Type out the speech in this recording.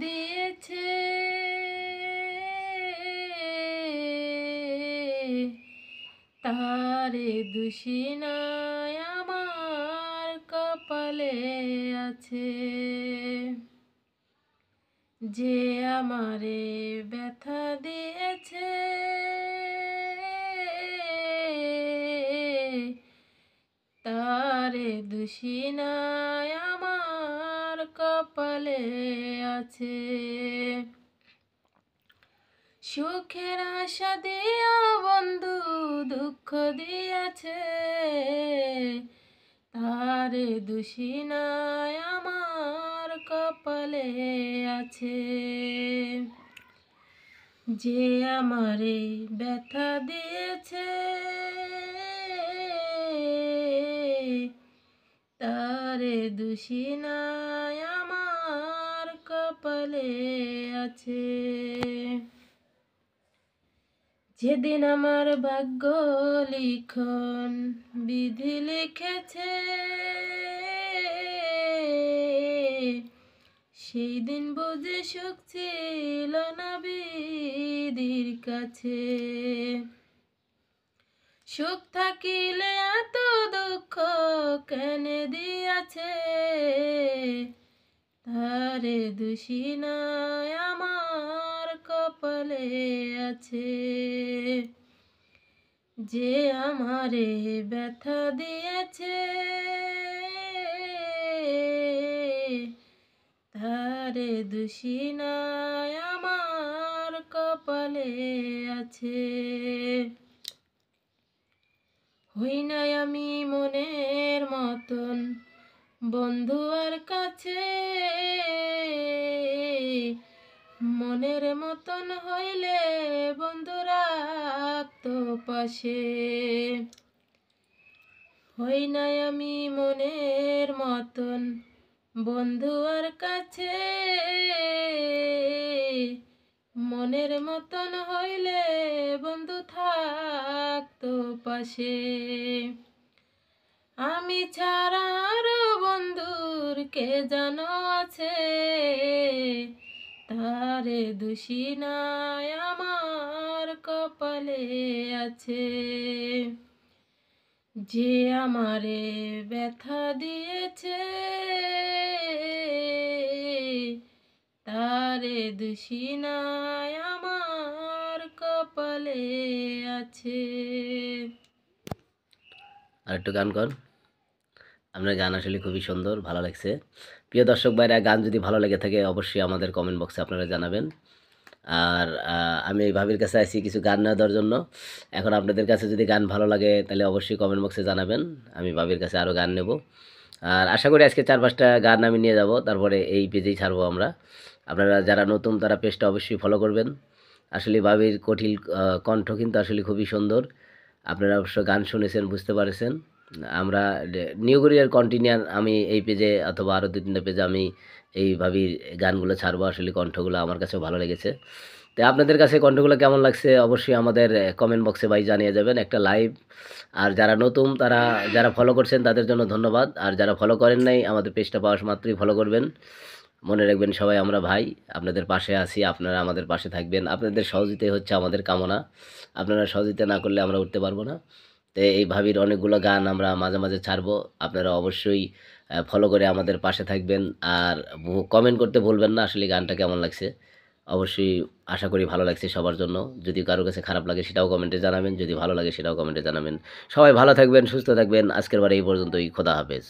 দিয়েছে, তারে দোষী নয় আমার কপালে আছে। যে আমারে ব্যথা দিয়েছে, তারে দোষী নয় আমার কপালে আছে। সুখের আশা দিয়া বন্ধু দুঃখ দিয়েছে, তারে দোষী নয় আমার কপালে আছে। যে আমারে ব্যথা দিয়েছে, তারে দোষী নয় আমার কপালে আছে। যেদিন আমার ভাগ্য লিখন বিধি লিখেছে, সেই দিন বুঝে সুখ ছিল না বিধির কাছে। সুখ থাকিলে এত দুঃখ কেন দিয়াছে, তারে দোষী নয় আমার কপালে আছে। যে আমারে ব্যথা দিয়েছে, তারে দোষী নয় আমার কপালে আছে। হই নাই আমি মনের মতন বন্ধু আর কাছে, মনের মতন হইলে বন্ধু রাখতো পাশে। হই নাই আমি মনের মতন বন্ধু আর কাছে, মনের মতন হইলে বন্ধু থাকতো পাশে। আমি ছাড়া আরো বন্ধুর কে জানো আছে, তারে দোষী নয় আমার কপালে আছে। যে আমারে ব্যথা দিয়েছে, তারে দোষী নয় আমার কপালে আছে। আর একটু গান কর। আপনার গান আসলে খুবই সুন্দর, ভালো লাগছে। প্রিয় দর্শক ভাইরা, গান যদি ভালো লেগে থাকে অবশ্যই আমাদের কমেন্ট বক্সে আপনারা জানাবেন। আর আমি এই ভাবির কাছে আইছি কিছু গান না দেওয়ার জন্য। এখন আপনাদের কাছে যদি গান ভালো লাগে তাহলে অবশ্যই কমেন্ট বক্সে জানাবেন, আমি ভাবির কাছে আরও গান নেব। আর আশা করি আজকে 4-5টা গান আমি নিয়ে যাব, তারপরে এই পেজেই ছাড়বো আমরা। আপনারা যারা নতুন তারা পেজটা অবশ্যই ফলো করবেন। আসলে ভাবির কঠিন কণ্ঠ কিন্তু আসলে খুবই সুন্দর। আপনারা অবশ্য গান শুনেছেন, বুঝতে পারছেন। আমরা নিউ গড়িয়ার কন্টিনিউয়ার আমি এই পেজে অথবা আরও 2-3টা পেজে আমি এই ভাবির গানগুলো ছাড়বো। আসলে কণ্ঠগুলো আমার কাছেও ভালো লেগেছে। তো আপনাদের কাছে কণ্ঠগুলো কেমন লাগছে অবশ্যই আমাদের কমেন্ট বক্সে ভাই জানিয়ে যাবেন। একটা লাইভ, আর যারা নতুন তারা যারা ফলো করছেন তাদের জন্য ধন্যবাদ, আর যারা ফলো করেন নাই আমাদের পেজটা পাওয়া মাত্রই ফলো করবেন। মনে রাখবেন সবাই আমরা ভাই, আপনাদের পাশে আছি, আপনারা আমাদের পাশে থাকবেন। আপনাদের সহযোগিতাই হচ্ছে আমাদের কামনা, আপনারা সহযোগিতা না করলে আমরা উঠতে পারবো না। তো এই ভাবির অনেকগুলো গান আমরা মাঝে মাঝে ছাড়বো, আপনারা অবশ্যই ফলো করে আমাদের পাশে থাকবেন। আর কমেন্ট করতে ভুলবেন না আসলে গানটা কেমন লাগছে। অবশ্যই আশা করি ভালো লাগছে সবার জন্য। যদি কারো কাছে খারাপ লাগে সেটাও কমেন্টে জানাবেন, যদি ভালো লাগে সেটাও কমেন্টে জানাবেন। সবাই ভালো থাকবেন, সুস্থ থাকবেন। আজকের বার এই পর্যন্তই। খোদা হাফেজ।